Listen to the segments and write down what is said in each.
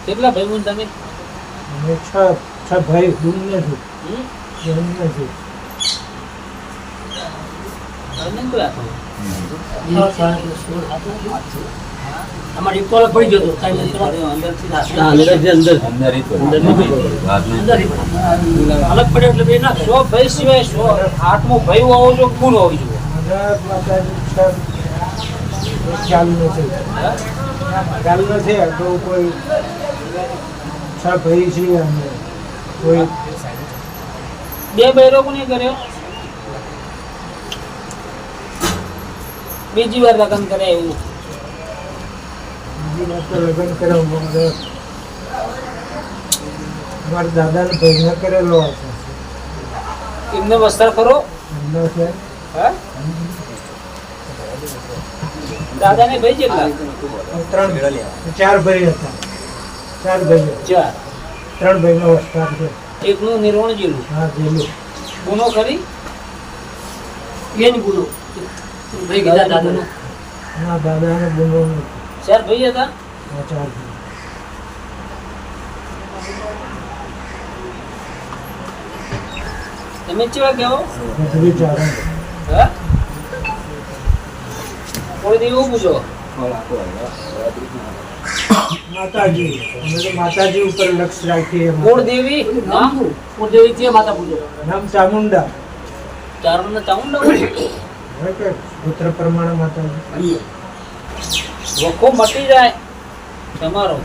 કેટલા ભાઈ બુન તમે? અમે છ ભાઈ બુન નથી. અમારી કોલ પડી ગયો તો અલગ પડે એટલે બે ના 100 ભાઈ સિવાય 100 આઠમો ભાઈ હોવો જો કોણ હોવી જોઈએ? ખ્યાલ નથી તો કોઈ 6 ભાઈ છીએ અમે. કોઈ બે બૈરો કોને કર્યો? બીજી વાર લગ્ન કરે એવું? બીજી વાર તો લગ્ન કર્યો મારા દાદાને ભાઈને કરેલો હતો. એમને વસ્ત્ર ખરો? એમનો છે. હા દાદાને ભાઈ કેટલા? 4 ભાઈ હતા. 4 ભાઈઓ. 3 ભાઈનો વસ્તાર છે. એકનું નિર્વાણ જેલું. હા જેલું. ગુનો ખરી? બેન ગુનો ભાઈ કીધા દાદાનો. ના દાદાને ગુનો નથી. 4 ભાઈ હતા? હા 4 ભાઈ. તમે કેવા કહેવો? બધું ચાલે. હા કોઈ દેવું પૂછો. માતાજી અમે તો માતાજી ઉપર લક્ષ્ય રાખીએ. કુળદેવી નામ? કુળદેવી છે માતા પૂજો. નામ ચામુંડા. ચારણ ચામુંડા હોય કે પુત્ર પ્રમાણે માતાજી. વખો મટી જાય તમારો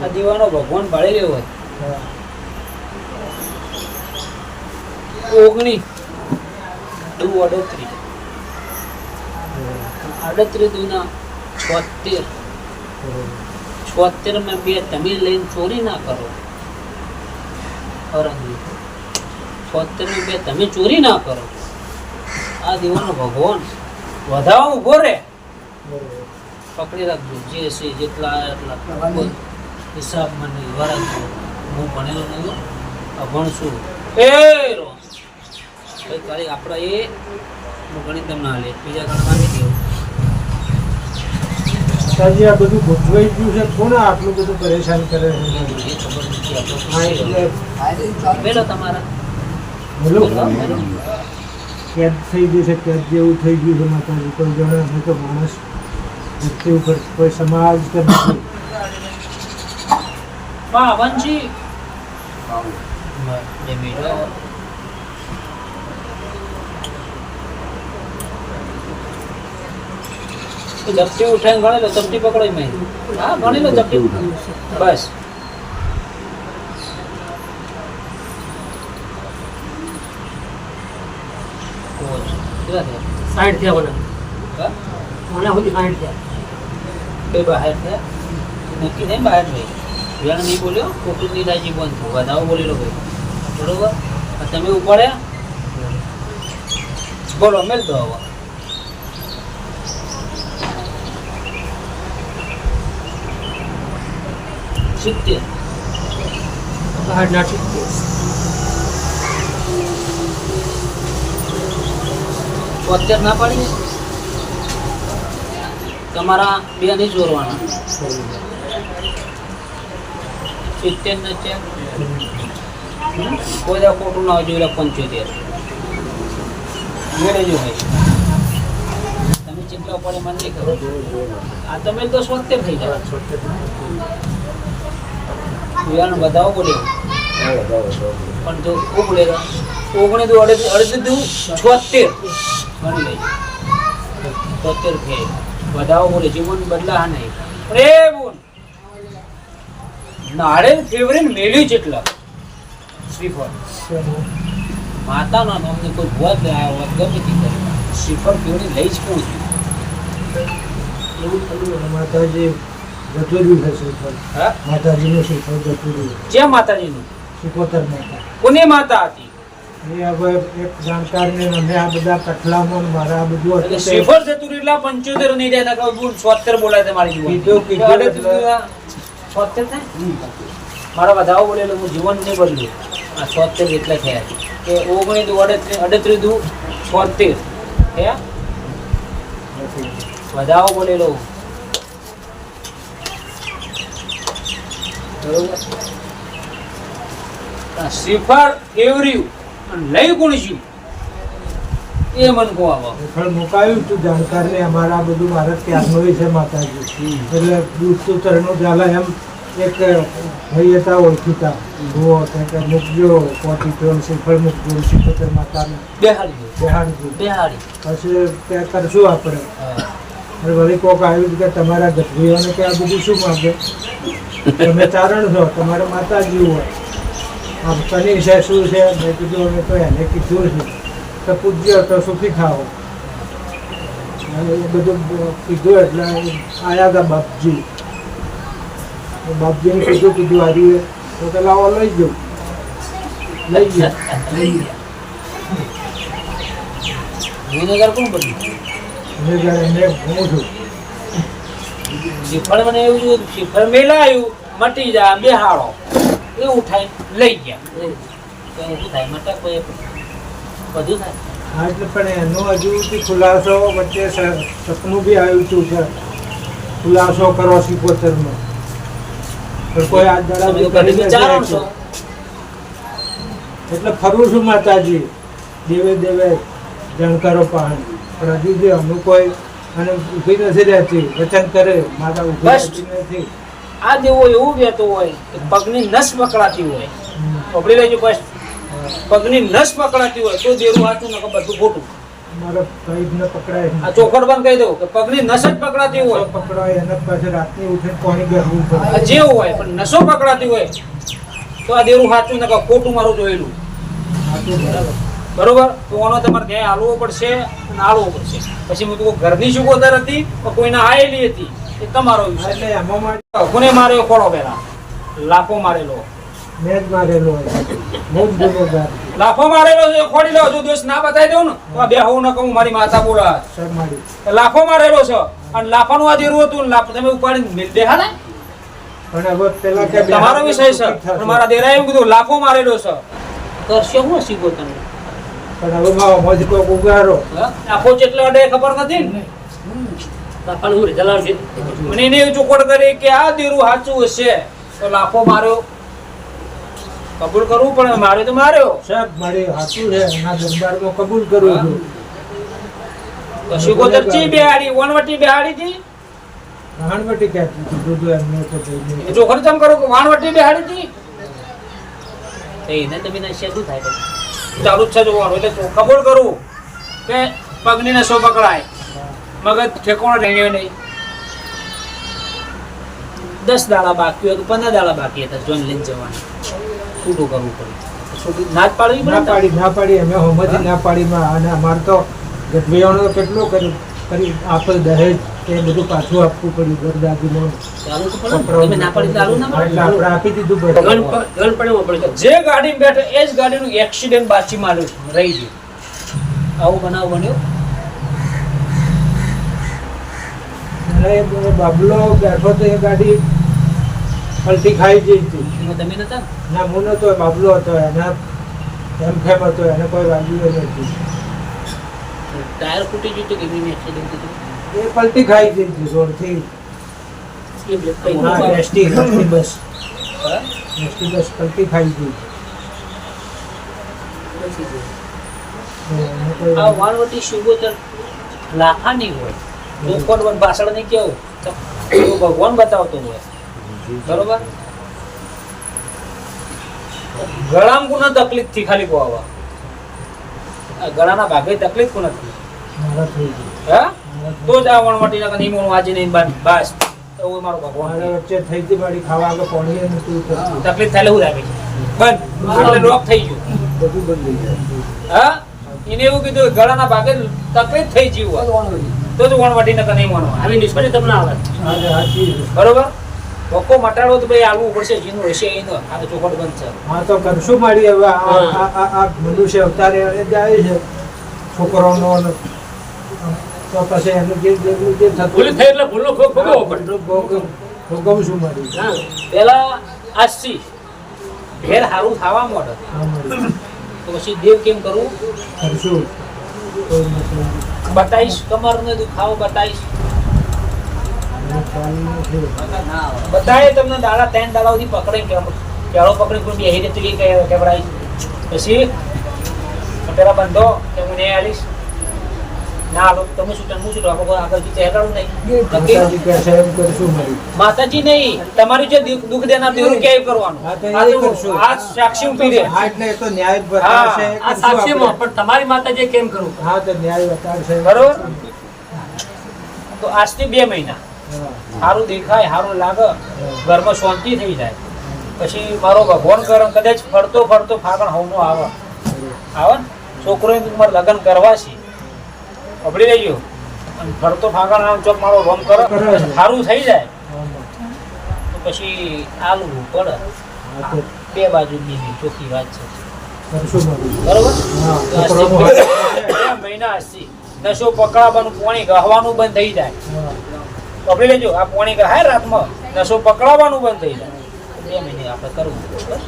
આ દીવાનો ભગવાન ભાળી રહ્યો હોય. 19 38 દુના 76 માં 2 તમે લઈને ચોરી ના કરો. 76 માં 2 તમે ચોરી ના કરો. આ દીવાનો ભગવાન વધાવો ઉભો રે. પકડી રાખજો જે છે જેટલા એટલા હિસાબમાં નહીં વરાજો. હું ભણેલો નહીં ભણશું ખાલી આપણા એ હું ગણિત ના લે બીજા ગણવા નહીં દેવું. માતાજી આ બધું ગોઠવાઈ ગયું છે. કોણ આટલું બધું પરેશાન કરે છે? એ ખબર નથી હા એટલે પેલો તમારા બોલો કેદ થઈ ગયું છે. કેદ જેવું થઈ ગયું છે. માતાજી કોઈ જણા છે તો માણસ વ્યક્તિ ઉપર કોઈ સમાજ કે નથી. વાહ વંશી બે મિનિટ ચપટી ઉઠાઈને ગણી લો. ચપટી પકડો મેં. હા ગણી લો ચપટી બસ. કેટલા થયા? 60 થયા મને. હા મને સુધી 60 થયા. બે બહાર થયા નક્કી થાય બહાર ભાઈ. વેણ નહીં બોલ્યો ખોટું નહીં થાય બંધ થયું. વધાવો બોલી લો ભાઈ બરોબર. તમે ઉપાડ્યા બોલો મેલ દો હવે. સિત્તેર 72 ના પાડી. તમારા 2 નહીં ચોરવાના. 70 ને ચેક કોઈ દા ખોટું ના હોય. 75 મેળે જો ભાઈ તમે ચિંતા પડે મને નહીં ખબર. આ તમે તો 70 થઈ જાય. બધાઓ બોલે પણ જો બોલે 19 અડધું 76 ગણી લઈ 76 ફેર બધાઓ બોલે. જીવન બદલા નહીં રે બોલ. નાળેલ ફેવરેટ મેલ્યું જેટલા શ્રીફળ માતાના નામને કોઈ ભૂત આવ્યા હોત ગમે તે કરે શ્રીફળ પીવડી લઈ જ કોણ એવું થયું. માતાજી જતું છે શ્રીફળ. હા માતાજીનું શ્રીફળ જતું રહ્યું. જ્યાં માતાજીનું શિકોતર માતા. કોની માતા હતી? એ હવે એક જાણકારને અમે આ બધા કઠલામાં મારા આ બધું એટલે શ્રીફળ જતું રહ્યું 75 નહીં જાય. 76 બોલાય તમારી જીવન. કીધું 76 થાય મારા બધાઓ બોલેલો હું જીવન નહીં બદલ્યું. આ 76 એટલે થયા કે 19 38 76 થયા. બધાઓ બોલેલો બરોબર પણ શ્રીફળ ફેવર્યું અને લઈ કોણ જ્યું એ મન કહો આવો શ્રીફળ મુકાયું તું જાણકારને અમારા બધું ભારત ત્યાગનો છે માતાજી એટલે દૂધ તો ચરણો ઝાલા એમ એક ભાઈ હતા ઓળખીતા જુઓ કે મૂકજો પોતી તો શ્રીફળ મૂકજો શ્રીપતર માતાને બેહાડી બેહાડજો બેહાડી પછી ત્યાં કરશું આપણે અને વળી કોક આવ્યું કે તમારા ગઢવીઓને કે આ બધું શું માગે તમે ચારણ છો તમારે માતાજી હોય આમ કની છે શું છે મેં કીધું અમે તો એને કીધું છે તો પૂજ્ય તો સુખી થાઓ અને એ બધું કીધું એટલે આવ્યા હતા બાપજી બાપજીને કીધું હારી તો કે લાવો લઈ જાઉં લઈ ગયા ગુનેગાર કોણ બન્યું એને હું છું શ્રીફળ મને એવું છે શ્રીફળ મેલાયું મટી જાય બેહાડો એ ઉઠાઈ લઈ ગયા તો એવું થાય મટક પછી બધું થાય હા એટલે પણ એનો હજુ બી ખુલાસો વચ્ચે સપનું બી આવ્યું હતું કે ખુલાસો કરો સિકોતરનો પણ કોઈ આજ દાડા તમે તો ઘણી વિચારો છો એટલે ફરું છું માતાજી દેવે દેવે જાણકારો પાણી પણ હજુ જે અમુક કોઈ અને ઊભી નથી રહેતી વચન કરે માતા ઊભી બસ. રહેતી નથી આ દેવો એવું કહેતો હોય કે પગની નસ પકડાતી હોય પકડી લેજો બસ પગની નસ પકડાતી હોય તો દેરું હાથું નકર બધું ખોટું મારો કઈ જ ન પકડાય આ ચોખડ બંધ કહી દઉં કે પગની નસ જ પકડાતી હોય પકડાય એના પાસે રાતની ઉઠીને પાણી ગરવું આ પડે જેવું હોય પણ નસો પકડાતી હોય તો આ દેરું હાથું નકર ખોટું મારું જોયેલું આ તો બરાબર બરોબર તો આનો તમારે ધ્યાન હાલવો પડશે અને હાલવો પડશે પછી હું તો ઘરની સુગોદર હતી તો કોઈને આયેલી હતી એ તમારો વિષય એટલે એમાં માટે કોને માર્યો ખોળો પેલા લાફો મારેલો મેં જ મારેલો હોય બહુ જ ગુનેગાર લાફો મારેલો છે ખોડી લો જો દોષ ના બતાવી દઉં ને તો આ બે હું ન કહું મારી માતા બોલા સર મારી લાફો મારેલો છે અને લાફાનું આ દેરું હતું ને લાફો તમે ઉપાડીને મિલ દેખા ને પણ હવે પેલા કે તમારો વિષય છે પણ મારા દેરાએ એમ કીધું લાફો મારેલો છે કરશો હું શીખો તમે પણ હવે મારો મોજ કો ઉગારો આખો જેટલો અડે ખબર નથી ને મને એને એવું ચોખવટ કરી કે આ દેરું સાચું હશે તો લાફો માર્યો કબૂલ કરવું પણ માર્યો તો માર્યો સાહેબ મારી હાચું છે એના દરબારમાં કબૂલ કરું છું તો શિકોતર ચી બેહાડી વનવટી બેહાડી હતી રાણવટી કહેતી હતી દૂધો એમને તો ભાઈને. જો ખર્ચમ કરો કે વાણવટી બેહાડી હતી તો એને તમે નશિયા શું થાય પછી? ચાલુ જ છે જોવાનું એટલે તો કબૂલ કરું કે પગની નસો પકડાય મગજ ઠેકોણો રહેયો નહીં 10 દાડા બાકી હોય તો 15 દાડા બાકી હતા જોઈને લઈને જવાનું છૂટું કરવું પડે છૂટું ના જ પાડવી પડે ને? ના પાડી અમે હોમથી ના પાડીમાં અને અમારે તો ગઢવીઓનો તો કેટલું કરી આપણે દહેજ એ બધું પાછું આપવું પડ્યું ગરદાદીનું ચાલુ તો પડે ને. તમે ના પાડી તો ચાલુ ના પડે. એટલે આપણે આપી દીધું બધું. જે ગાડીમાં બેઠો એ જ ગાડીનું એક્સિડન્ટ બાચી માર્યું રહી ગયું આવું બનાવ બન્યો અને એ બાબલો બેઠો તો એ ગાડી પલટી ખાઈ ગઈ હતી એમાં તમે નતા ના હું નતો બાબલો હતો એના એમ હતો એને કોઈ વાગ્યું નથી ટાયર ફૂટી ગયું તો કે એની એક્સિડન્ટ થયું એ પલટી ખાઈ ગઈ હતી જોરથી હા, એસટી બસ પલટી ખાઈ ગઈ એને કોઈ આ વાળવટી શિવગોચર લાખાની હોય ચોખવટ વન ભાષણ નહીં કેવું તો ભગવાન બતાવતો હોય બરોબર ગળામાં કોને તકલીફ થી ખાલી કોવા ગળાના ભાગે તકલીફ કોને થઈ મારા થઈ ગઈ હા તો જ આ વણવટી ના નિમોન વાજી નહીં બસ તો એ મારો ભગવાન મારા વચ્ચે થઈ હતી મારી ખાવા આગળ પાણી નતું ઉતરતું. તકલીફ થાય એવું લાગે બંધ એટલે લોક થઈ ગયું બધું બંધ થઈ જાય હા એને એવું કીધું કે ગળાના ભાગે તકલીફ થઈ ગઈ હોય તો જ વણવટી ના નહીં માનવા આવી નિષ્ફળ તમને આવે આજે સાચી છે. બરોબર ધોકો મટાડો તો ભાઈ આલવું પડશે જેનું હશે એનો આ તો ચોખવટ બંધ છે હા તો કરશું મારી હવે આ મનુષ્ય અવતારે એને જાય છે છોકરાઓનો ને તો પછી એનું જે થતું એટલે ભૂલો ભોગવવો પડે ભોગવું છું મારી પેલા આજથી ઘેર સારું થવા માંડે હા મારી તો પછી દેવ કેમ કરવું કરશું કોઈ મતલબ બતાઈશ કમરનો દુખાવો બતાઈશ ખ્યાલ નથી. બધાએ તમને દાડા 3 દાડા સુધી પકડી કેળો પકડી કોઈ બેહી રહેતું એ કેવડાય પછી પેલા બંધો કે હું નહીં આલીશ ના હાલો તમે શું હું શું આગળ આગળથી ચહેરાડું નહીં માતાજી કહે છે એમ કરશું મારી. માતાજી નહીં તમારું જે દુઃખ દેનાર દેવું ક્યાંય કરવાનું હા, તો એ આ તો કરશું. આ સાક્ષી ઊભી રહે હા, એટલે એ તો ન્યાય બતાવશે. એ આ કરશું સાક્ષીમાં આપણે. પણ તમારી માતાજી કેમ કરવું? હા, તો ન્યાય બતાવશે. બરોબર તો આજથી 2 મહિના હા, સારું દેખાય સારું લાગે હા. ઘરમાં શાંતિ થઈ જાય પછી મારો ભગવાન કરે કદાચ ફરતો ફરતો ફાગણ હવનો આવે આવે ને છોકરોએ તમારે લગ્ન કરવા છે પકડી લેજો અને ફરતો ફાગણ આમ ચોક મારો રોમ કરે કરે છે. સારું થઈ જાય હા, તો પછી આલવું પડે હા, તો 2 બાજુ બીજી ચોખ્ખી વાત છે કરશું મારી. બરોબર હા, તો આજથી છોકરાનું હાથ. 2 મહિના આજથી નશો પકડાવાનું પાણી ગહવાનું બંધ થઈ જાય હા, પકડી લેજો આ પાણી ગહાય રાતમાં નશો પકડાવાનું બંધ થઈ જાય 2 મહિને આપણે કરવું બસ.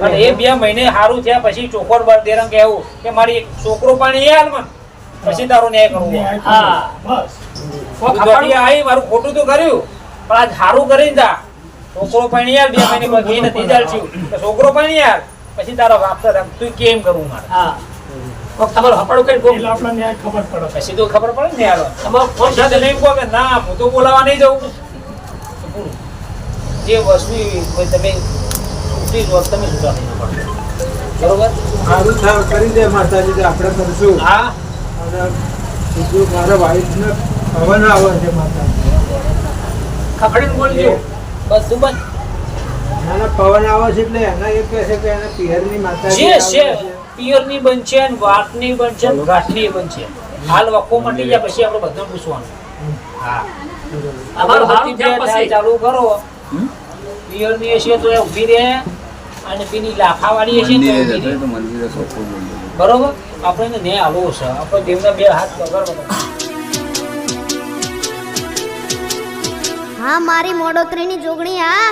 અને એ 2 મહિને સારું થયા પછી ચોખોર દેરંગ કહેવું કે મારી એક છોકરો પાણી એ હાલ પછી તારો ન્યાય કરવો હા બસ કોક તું દોડી આવી મારું ખોટું તો કર્યું પણ આજ સારું કરીને જા છોકરો પાણી યાર 2 મહિને પછી નથી ચાલશું તો છોકરો પાણી યાર પછી તારો વાપતા રાખ તું કેમ કરવું મારે હા કોક તમારું હપાડું કરી કોક પછી તો ખબર પડે ને યાર તમારો ફોન સાથે નહીં કહો કે ના હું તો બોલાવા નહીં જાઉં તો પૂરું. જે વસ્તુ કોઈ તમે છૂટી જ હોત તમે છૂટા થઈ પડે બરોબર સારું થાય કરી દે માતાજી તો આપણે કરશું. હા અને બીજું મારા વાઈફને પવન આવે છે માતાજી. ખખડીને બોલજો બધું બંધ નાના પવન આવે છે એટલે એના એ કહે છે કે એના પિયરની માતાજી જે છે આવે છે. પિયરની બનશે ને વાટની બનશે ને ઘાટની બનશે હાલ વખો મટી જાય પછી આપણે બધાને પૂછવાનું હા અમારું હારું અગરબત્તી થયા પછી. ચાલુ કરો પિયરની હશે તો એ ઊભી રહે અને પેલી લાફાવાળી હશે તો એ ઊભી રહે. બરોબર આપણે એને ન્યાય આલવો છે આપણે દેવના 2 હાથ પકડવા હા મારી મોડોતરીની જોગણી આ